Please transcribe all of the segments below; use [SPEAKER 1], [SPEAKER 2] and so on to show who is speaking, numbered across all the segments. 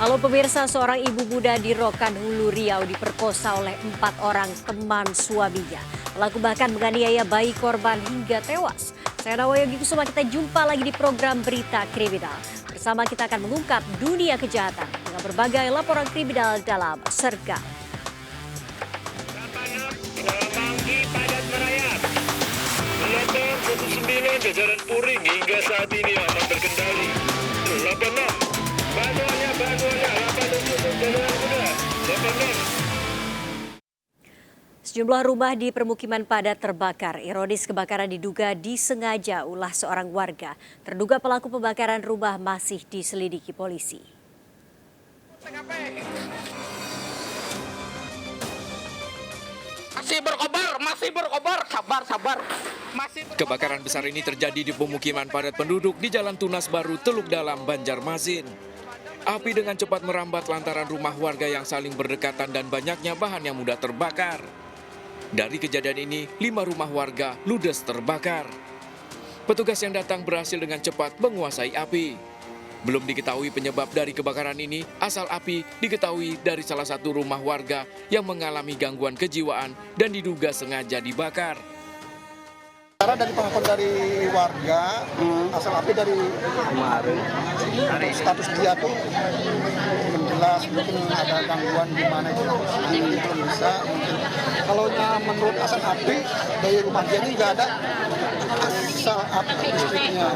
[SPEAKER 1] Halo pemirsa, seorang ibu muda di Rokan Hulu Riau diperkosa oleh 4 orang teman suaminya. Pelaku bahkan menganiaya bayi korban hingga tewas. Saya Nawayogi Kusuma, kita jumpa lagi di program Berita Kriminal. Bersama kita akan mengungkap dunia kejahatan dengan berbagai laporan kriminal dalam Serga.
[SPEAKER 2] Melompong 19 jajaran Puring hingga saat ini aman terkendali. 86 bantuannya 87 jajaran muda 86.
[SPEAKER 1] Sejumlah rumah di permukiman padat terbakar. Ironis kebakaran diduga disengaja ulah seorang warga. Terduga pelaku pembakaran rumah masih diselidiki polisi.
[SPEAKER 3] Masih berkobar, sabar.
[SPEAKER 4] Kebakaran besar ini terjadi di pemukiman padat penduduk di Jalan Tunas Baru, Teluk Dalam, Banjarmasin. Api dengan cepat merambat lantaran rumah warga yang saling berdekatan dan banyaknya bahan yang mudah terbakar. Dari kejadian ini, 5 rumah warga ludes terbakar. Petugas yang datang berhasil dengan cepat menguasai api. Belum diketahui penyebab dari kebakaran ini, asal api diketahui dari salah satu rumah warga yang mengalami gangguan kejiwaan dan diduga sengaja dibakar.
[SPEAKER 5] Karena dari pengakuan dari warga, asal api dari kemarin, status dia tuh belum jelas, mungkin ada gangguan di mana itu, belum bisa. Kalau menurut asal api dari rumah dia ini nggak ada asal api listriknya.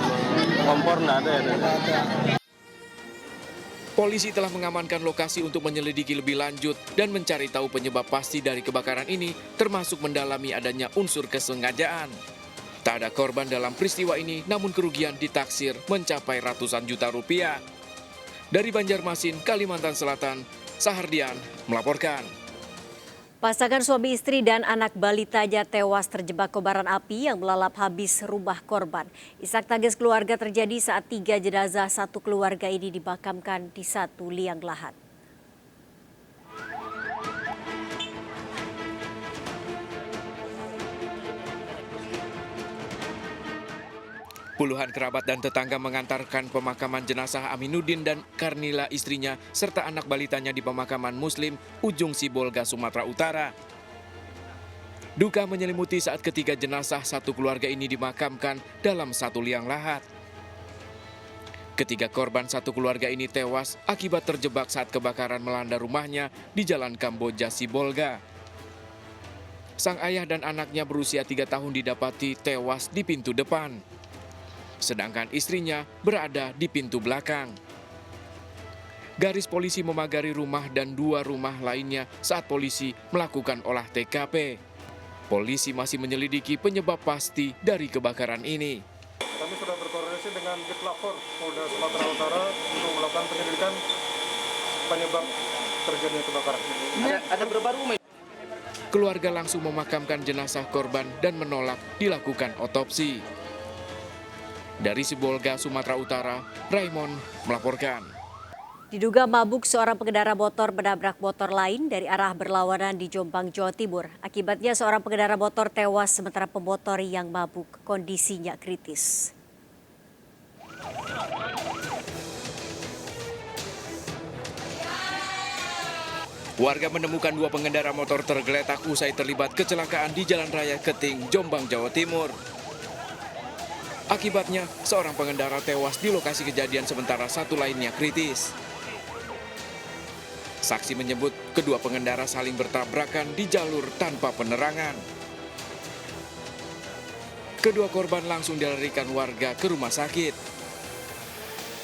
[SPEAKER 5] Kompor nggak ada ya?
[SPEAKER 4] Polisi telah mengamankan lokasi untuk menyelidiki lebih lanjut dan mencari tahu penyebab pasti dari kebakaran ini, termasuk mendalami adanya unsur kesengajaan. Tak ada korban dalam peristiwa ini, namun kerugian ditaksir mencapai ratusan juta rupiah. Dari Banjarmasin, Kalimantan Selatan, Sahardian melaporkan.
[SPEAKER 1] Pasangan suami istri dan anak balitanya tewas terjebak kobaran api yang melalap habis rumah korban. Isak tangis keluarga terjadi saat 3 jenazah satu keluarga ini dimakamkan di satu liang lahat.
[SPEAKER 4] Puluhan kerabat dan tetangga mengantarkan pemakaman jenazah Aminuddin dan Karnila istrinya serta anak balitanya di pemakaman Muslim Ujung Sibolga, Sumatera Utara. Duka menyelimuti saat ketiga jenazah satu keluarga ini dimakamkan dalam satu liang lahat. Ketiga korban satu keluarga ini tewas akibat terjebak saat kebakaran melanda rumahnya di Jalan Kamboja, Sibolga. Sang ayah dan anaknya berusia 3 tahun didapati tewas di pintu depan. Sedangkan istrinya berada di pintu belakang. Garis polisi memagari rumah dan 2 rumah lainnya saat polisi melakukan olah TKP. Polisi masih menyelidiki penyebab pasti dari kebakaran ini.
[SPEAKER 5] Kami sudah berkoordinasi dengan Ditlapor Polda Sumatera Utara untuk melakukan penyelidikan penyebab terjadinya kebakaran.
[SPEAKER 3] Ada berapa rumah?
[SPEAKER 4] Keluarga langsung memakamkan jenazah korban dan menolak dilakukan otopsi. Dari Sibolga, Sumatera Utara, Raymond melaporkan.
[SPEAKER 1] Diduga mabuk, seorang pengendara motor menabrak motor lain dari arah berlawanan di Jombang, Jawa Timur. Akibatnya seorang pengendara motor tewas sementara pemotor yang mabuk kondisinya kritis.
[SPEAKER 4] Warga menemukan 2 pengendara motor tergeletak usai terlibat kecelakaan di Jalan Raya Keting, Jombang, Jawa Timur. Akibatnya, seorang pengendara tewas di lokasi kejadian sementara satu lainnya kritis. Saksi menyebut kedua pengendara saling bertabrakan di jalur tanpa penerangan. Kedua korban langsung dilarikan warga ke rumah sakit.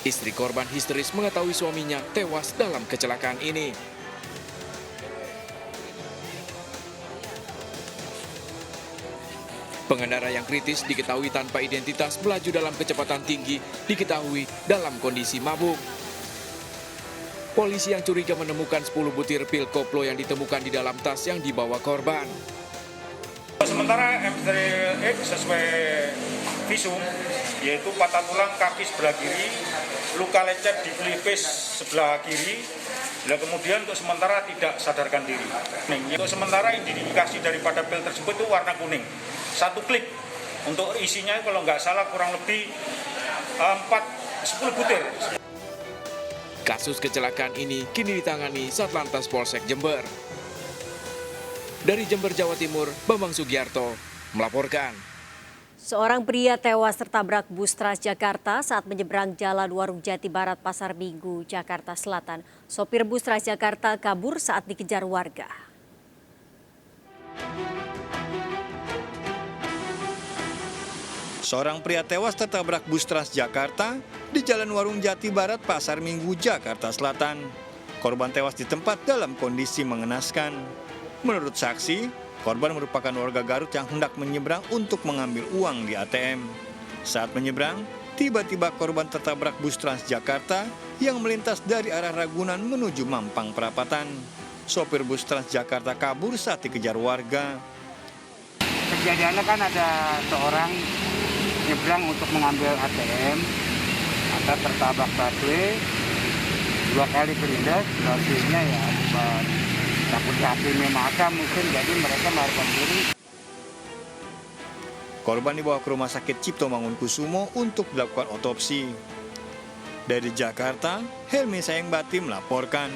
[SPEAKER 4] Istri korban histeris mengetahui suaminya tewas dalam kecelakaan ini. Pengendara yang kritis diketahui tanpa identitas melaju dalam kecepatan tinggi, diketahui dalam kondisi mabuk. Polisi yang curiga menemukan 10 butir pil koplo yang ditemukan di dalam tas yang dibawa korban.
[SPEAKER 6] Sementara M3X sesuai visum, yaitu patah tulang kaki sebelah kiri, luka lecet di pelipis sebelah kiri, dan kemudian untuk sementara tidak sadarkan diri. Untuk sementara identifikasi daripada pil tersebut itu warna kuning. 1 klik, untuk isinya kalau nggak salah kurang lebih 10 butir.
[SPEAKER 4] Kasus kecelakaan ini kini ditangani Satlantas Polsek Jember. Dari Jember, Jawa Timur, Bambang Sugiarto melaporkan.
[SPEAKER 1] Seorang pria tewas tertabrak bus Transjakarta saat menyeberang Jalan Warung Jati Barat, Pasar Minggu, Jakarta Selatan. Sopir bus Transjakarta kabur saat dikejar warga.
[SPEAKER 7] Seorang pria tewas tertabrak bus Transjakarta di Jalan Warung Jati Barat, Pasar Minggu, Jakarta Selatan. Korban tewas di tempat dalam kondisi mengenaskan. Menurut saksi, korban merupakan warga Garut yang hendak menyeberang untuk mengambil uang di ATM. Saat menyeberang, tiba-tiba korban tertabrak bus Transjakarta yang melintas dari arah Ragunan menuju Mampang Perapatan. Sopir bus Transjakarta kabur saat dikejar warga.
[SPEAKER 3] Kejadiannya kan ada seorang nyebrang untuk mengambil ATM, maka tertabrak busway, 2 kali kelindas, hasilnya ya bukan takut hakimnya maka mungkin jadi mereka melarikan diri.
[SPEAKER 7] Korban dibawa ke Rumah Sakit Cipto Mangunkusumo untuk dilakukan otopsi. Dari Jakarta, Helmi Sayengbati melaporkan.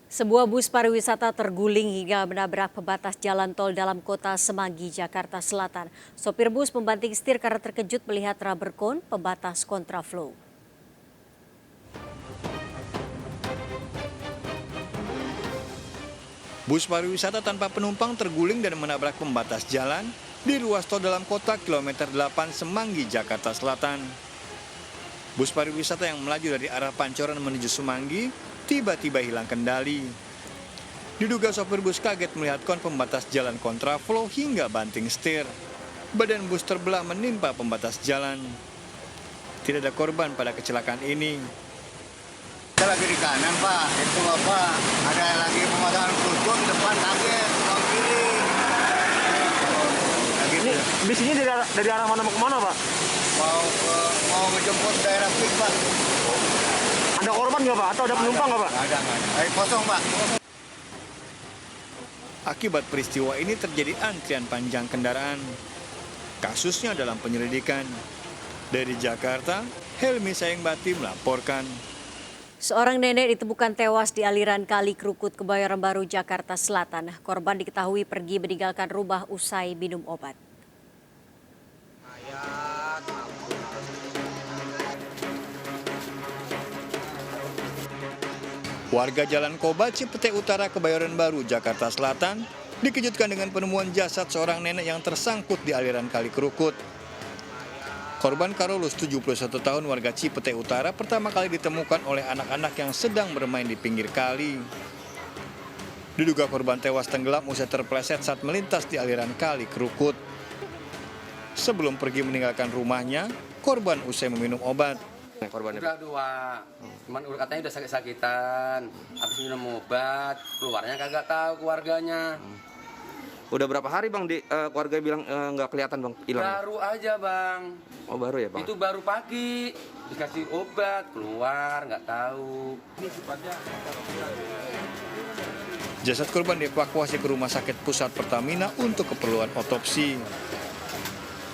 [SPEAKER 1] Sebuah bus pariwisata terguling hingga menabrak pembatas jalan tol dalam kota Semanggi, Jakarta Selatan. Sopir bus membanting setir karena terkejut melihat rubber cone pembatas kontraflow.
[SPEAKER 7] Bus pariwisata tanpa penumpang terguling dan menabrak pembatas jalan di ruas tol dalam kota kilometer 8 Semanggi, Jakarta Selatan. Bus pariwisata yang melaju dari arah Pancoran menuju Semanggi tiba-tiba hilang kendali. Diduga sopir bus kaget melihat kon pembatas jalan kontraflow hingga banting setir. Badan bus terbelah menimpa pembatas jalan. Tidak ada korban pada kecelakaan ini.
[SPEAKER 5] Kita lagi di kanan, Pak. Itu Bapak ada lagi pemasangan kursus di depan kaget ke kiri.
[SPEAKER 8] Ini bis ini dari arah mana mau kemana, Pak?
[SPEAKER 5] Mau ngejemput daerah Pik, Pak.
[SPEAKER 8] Ada korban nggak, Pak? Atau ada penumpang nggak, Pak?
[SPEAKER 5] Ada. Air kosong, Pak.
[SPEAKER 7] Akibat peristiwa ini terjadi antrian panjang kendaraan. Kasusnya dalam penyelidikan. Dari Jakarta, Helmi Sayengbati melaporkan.
[SPEAKER 1] Seorang nenek ditemukan tewas di aliran Kali Krukut, Kebayoran Baru, Jakarta Selatan. Korban diketahui pergi meninggalkan rumah usai minum obat.
[SPEAKER 7] Warga Jalan Koba, Cipete Utara, Kebayoran Baru, Jakarta Selatan dikejutkan dengan penemuan jasad seorang nenek yang tersangkut di aliran Kali Krukut. Korban Karolus, 71 tahun, warga Cipete Utara, pertama kali ditemukan oleh anak-anak yang sedang bermain di pinggir kali. Diduga korban tewas tenggelam usai terpleset saat melintas di aliran Kali Krukut. Sebelum pergi meninggalkan rumahnya, korban usai meminum obat.
[SPEAKER 3] Korbannya udah 2, cuman katanya udah sakit-sakitan, habis minum obat, keluarnya kagak tahu keluarganya.
[SPEAKER 9] Udah berapa hari Bang keluarga bilang nggak kelihatan Bang hilang?
[SPEAKER 3] Baru aja Bang.
[SPEAKER 9] Oh baru ya Bang?
[SPEAKER 3] Itu baru pagi, dikasih obat, keluar nggak tahu.
[SPEAKER 7] Jasad korban dievakuasi ke Rumah Sakit Pusat Pertamina untuk keperluan otopsi.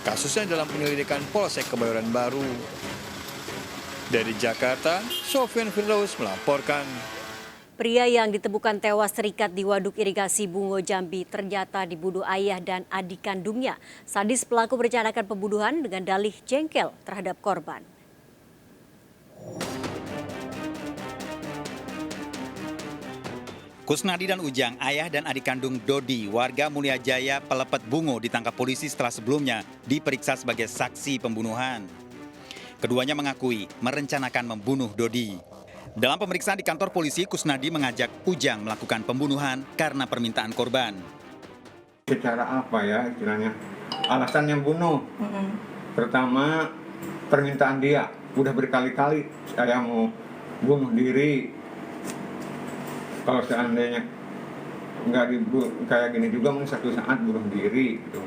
[SPEAKER 7] Kasusnya dalam penyelidikan Polsek Kebayoran Baru. Dari Jakarta, Sofyan Firdaus melaporkan.
[SPEAKER 1] Pria yang ditemukan tewas terikat di Waduk Irigasi Bungo, Jambi ternyata dibunuh ayah dan adik kandungnya. Sadis pelaku merencanakan pembunuhan dengan dalih jengkel terhadap korban.
[SPEAKER 10] Kusnadi dan Ujang, ayah dan adik kandung Dodi, warga Mulia Jaya, Pelepet Bungo, ditangkap polisi setelah sebelumnya diperiksa sebagai saksi pembunuhan. Keduanya mengakui merencanakan membunuh Dodi. Dalam pemeriksaan di kantor polisi, Kusnadi mengajak Ujang melakukan pembunuhan karena permintaan korban.
[SPEAKER 11] Secara apa ya istilahnya? Alasannya bunuh. Pertama, permintaan dia. Udah berkali-kali saya mau bunuh diri. Kalau seandainya nggak kayak gini juga mungkin satu saat bunuh diri. Gitu.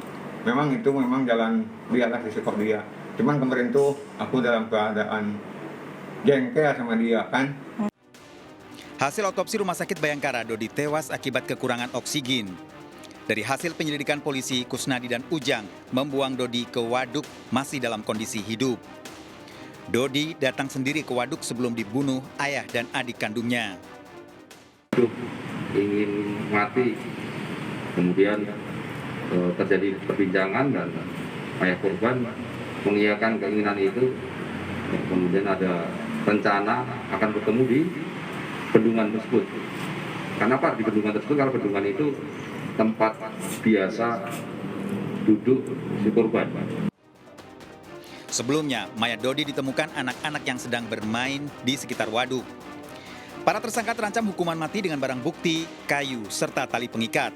[SPEAKER 11] Memang itu jalan dia lah risiko dia. Cuman kemarin tuh aku dalam keadaan jengkel sama dia kan.
[SPEAKER 10] Hasil otopsi Rumah Sakit Bayangkara, Dodi tewas akibat kekurangan oksigen. Dari hasil penyelidikan polisi, Kusnadi dan Ujang membuang Dodi ke waduk masih dalam kondisi hidup. Dodi datang sendiri ke waduk sebelum dibunuh ayah dan adik kandungnya.
[SPEAKER 9] Ingin mati, kemudian terjadi perbincangan dan ayah korban mengiyakan keinginan itu. Kemudian ada rencana akan bertemu di bendungan tersebut. Kenapa di bendungan tersebut? Kalau bendungan itu tempat biasa duduk si korban.
[SPEAKER 10] Sebelumnya, mayat Dodi ditemukan anak-anak yang sedang bermain di sekitar waduk. Para tersangka terancam hukuman mati dengan barang bukti, kayu, serta tali pengikat.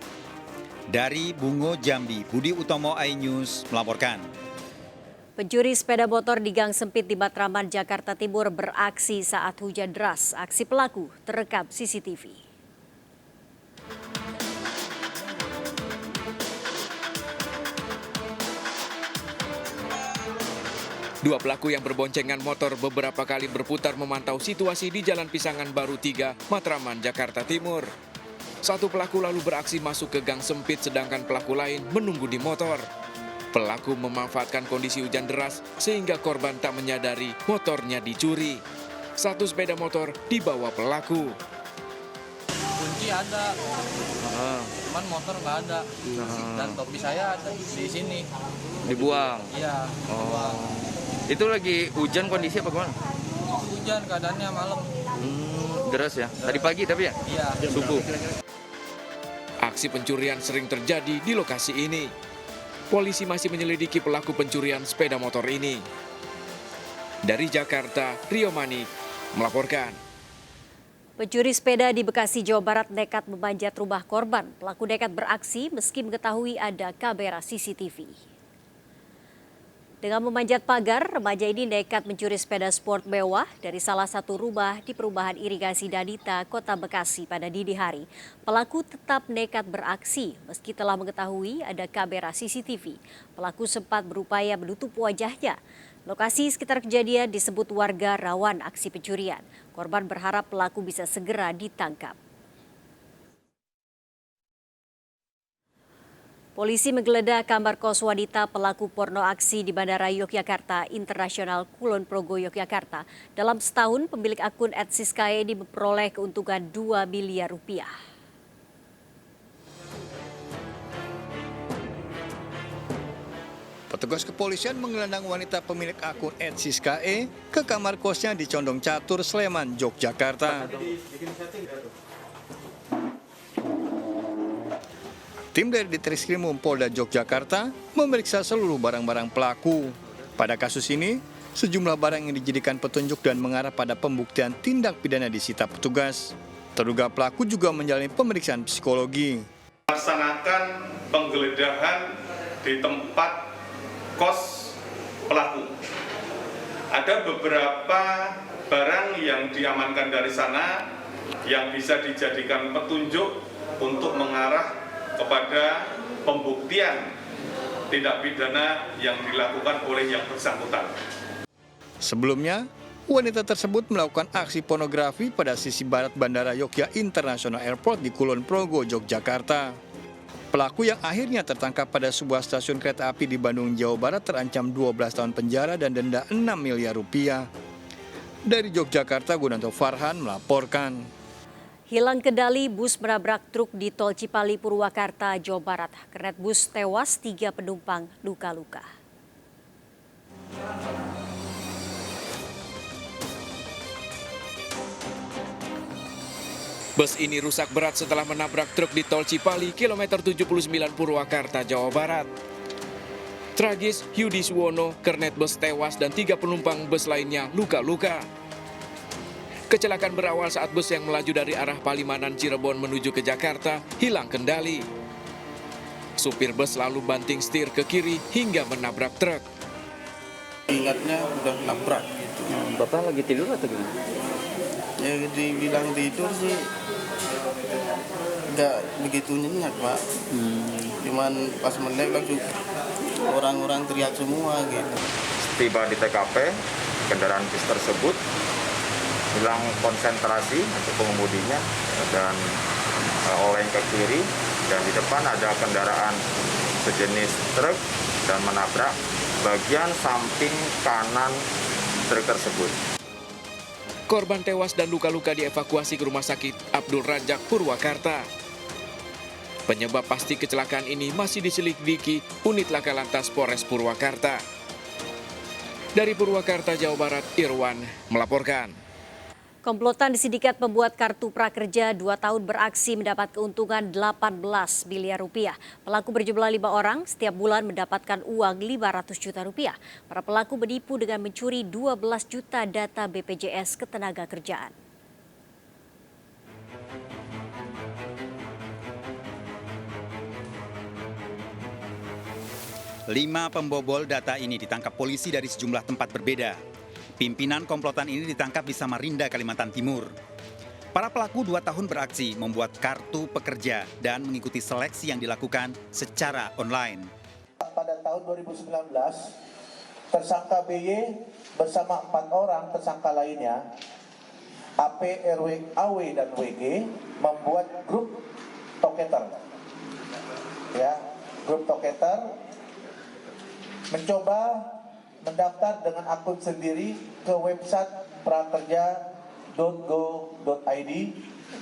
[SPEAKER 10] Dari Bungo, Jambi, Budi Utomo, iNews melaporkan.
[SPEAKER 1] Pencuri sepeda motor di Gang Sempit di Matraman, Jakarta Timur beraksi saat hujan deras. Aksi pelaku terekam CCTV.
[SPEAKER 4] Dua pelaku yang berboncengan motor beberapa kali berputar memantau situasi di Jalan Pisangan Baru 3, Matraman, Jakarta Timur. Satu pelaku lalu beraksi masuk ke gang sempit sedangkan pelaku lain menunggu di motor. Pelaku memanfaatkan kondisi hujan deras sehingga korban tak menyadari motornya dicuri. Satu sepeda motor dibawa pelaku.
[SPEAKER 12] Kunci ada, cuman motor nggak ada. Dan topi saya ada di sini.
[SPEAKER 9] Dibuang?
[SPEAKER 12] Iya, dibuang.
[SPEAKER 9] Itu lagi hujan kondisi apa gimana?
[SPEAKER 12] Hujan keadaannya malam.
[SPEAKER 9] Deras ya? Tadi pagi tapi ya?
[SPEAKER 12] Iya.
[SPEAKER 9] Subuh.
[SPEAKER 4] Aksi pencurian sering terjadi di lokasi ini. Polisi masih menyelidiki pelaku pencurian sepeda motor ini. Dari Jakarta, Rio Manik melaporkan.
[SPEAKER 1] Pencuri sepeda di Bekasi, Jawa Barat nekat memanjat rumah korban. Pelaku nekat beraksi meski mengetahui ada kamera CCTV. Dengan memanjat pagar, remaja ini nekat mencuri sepeda sport mewah dari salah satu rumah di perumahan irigasi Danita, Kota Bekasi pada dini hari. Pelaku tetap nekat beraksi meski telah mengetahui ada kamera CCTV. Pelaku sempat berupaya menutup wajahnya. Lokasi sekitar kejadian disebut warga rawan aksi pencurian. Korban berharap pelaku bisa segera ditangkap. Polisi menggeledah kamar kos wanita pelaku porno aksi di Bandara Yogyakarta Internasional Kulon Progo, Yogyakarta. Dalam setahun, pemilik akun @siskae ini memperoleh keuntungan 2 miliar rupiah.
[SPEAKER 7] Petugas kepolisian menggelandang wanita pemilik akun @siskae ke kamar kosnya di Condong Catur, Sleman, Yogyakarta. Tim dari Ditreskrimum Polda Yogyakarta memeriksa seluruh barang-barang pelaku. Pada kasus ini, sejumlah barang yang dijadikan petunjuk dan mengarah pada pembuktian tindak pidana disita petugas. Terduga pelaku juga menjalani pemeriksaan psikologi.
[SPEAKER 6] Melaksanakan penggeledahan di tempat kos pelaku. Ada beberapa barang yang diamankan dari sana yang bisa dijadikan petunjuk untuk mengarah kepada pembuktian tindak pidana yang dilakukan oleh yang bersangkutan.
[SPEAKER 7] Sebelumnya, wanita tersebut melakukan aksi pornografi pada sisi barat Bandara Yogyakarta International Airport di Kulon Progo, Yogyakarta. Pelaku yang akhirnya tertangkap pada sebuah stasiun kereta api di Bandung, Jawa Barat terancam 12 tahun penjara dan denda 6 miliar rupiah. Dari Yogyakarta, Gunanto Farhan melaporkan.
[SPEAKER 1] Hilang kendali bus menabrak truk di Tol Cipali, Purwakarta, Jawa Barat. Kernet bus tewas, 3 penumpang luka-luka.
[SPEAKER 4] Bus ini rusak berat setelah menabrak truk di Tol Cipali, kilometer 79 Purwakarta, Jawa Barat. Tragis, Yudi Suwono, kernet bus tewas dan 3 penumpang bus lainnya luka-luka. Kecelakaan berawal saat bus yang melaju dari arah Palimanan Cirebon menuju ke Jakarta hilang kendali. Supir bus lalu banting setir ke kiri hingga menabrak truk.
[SPEAKER 12] Ingatnya udah nabrak gitu.
[SPEAKER 9] Bapak lagi tidur atau gimana?
[SPEAKER 12] Ya dibilang tidur sih nggak begitu nyenyak, Pak. Cuman pas melek langsung orang-orang teriak semua gitu.
[SPEAKER 6] Tiba di TKP, kendaraan bus tersebut hilang konsentrasi untuk pengemudinya dan oleng ke kiri, dan di depan ada kendaraan sejenis truk dan menabrak bagian samping kanan
[SPEAKER 9] truk tersebut.
[SPEAKER 4] Korban tewas dan luka-luka dievakuasi ke Rumah Sakit Abdul Razak Purwakarta. Penyebab pasti kecelakaan ini masih diselidiki Unit Laka Lantas Polres Purwakarta. Dari Purwakarta, Jawa Barat, Irwan melaporkan.
[SPEAKER 1] Komplotan di sindikat pembuat kartu prakerja 2 tahun beraksi mendapat keuntungan 18 miliar rupiah. Pelaku berjumlah 5 orang, setiap bulan mendapatkan uang 500 juta rupiah. Para pelaku menipu dengan mencuri 12 juta data BPJS Ketenagakerjaan.
[SPEAKER 10] Lima pembobol data ini ditangkap polisi dari sejumlah tempat berbeda. Pimpinan komplotan ini ditangkap di Samarinda, Kalimantan Timur. Para pelaku 2 tahun beraksi membuat kartu pekerja dan mengikuti seleksi yang dilakukan secara online.
[SPEAKER 13] Pada tahun 2019, tersangka BY bersama 4 orang tersangka lainnya, AP, RW, AW, dan WG, membuat grup toketer. Grup toketer mencoba mendaftar dengan akun sendiri ke website prakerja.go.id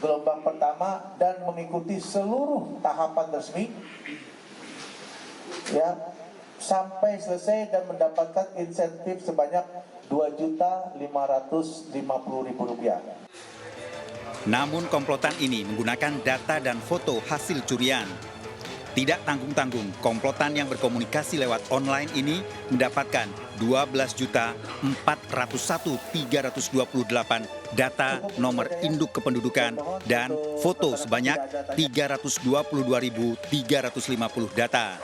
[SPEAKER 13] gelombang pertama dan mengikuti seluruh tahapan resmi sampai selesai dan mendapatkan insentif sebanyak Rp2.550.000.
[SPEAKER 10] Namun komplotan ini menggunakan data dan foto hasil curian. Tidak tanggung-tanggung, komplotan yang berkomunikasi lewat online ini mendapatkan 12.401.328 data nomor induk kependudukan dan foto sebanyak 322.350 data.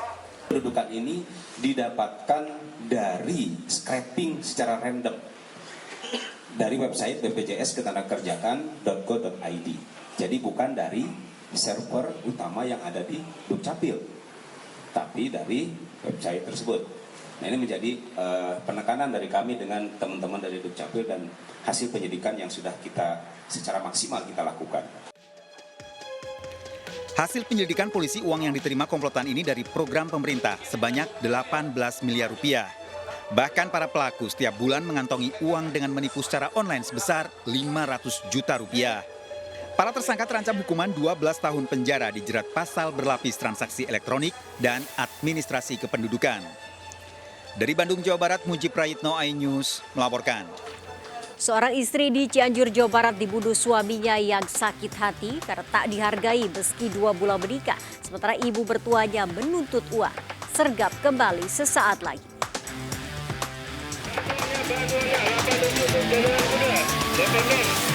[SPEAKER 14] Kependudukan ini didapatkan dari scraping secara random dari website BPJS Ketenagakerjaan.go.id. Jadi bukan dari server utama yang ada di Dukcapil, tapi dari website tersebut. Nah, ini menjadi penekanan dari kami dengan teman-teman dari Dukcapil dan hasil penyidikan yang sudah kita secara maksimal kita lakukan.
[SPEAKER 10] Hasil penyelidikan polisi, uang yang diterima komplotan ini dari program pemerintah sebanyak 18 miliar rupiah. Bahkan para pelaku setiap bulan mengantongi uang dengan menipu secara online sebesar 500 juta rupiah. Para tersangka terancam hukuman 12 tahun penjara dijerat pasal berlapis transaksi elektronik dan administrasi kependudukan. Dari Bandung, Jawa Barat, Mujib Prayitno, iNews melaporkan.
[SPEAKER 1] Seorang istri di Cianjur, Jawa Barat dibunuh suaminya yang sakit hati karena tak dihargai meski 2 bulan menikah. Sementara ibu mertuanya menuntut uang. Sergap kembali sesaat lagi.
[SPEAKER 2] Bantuannya,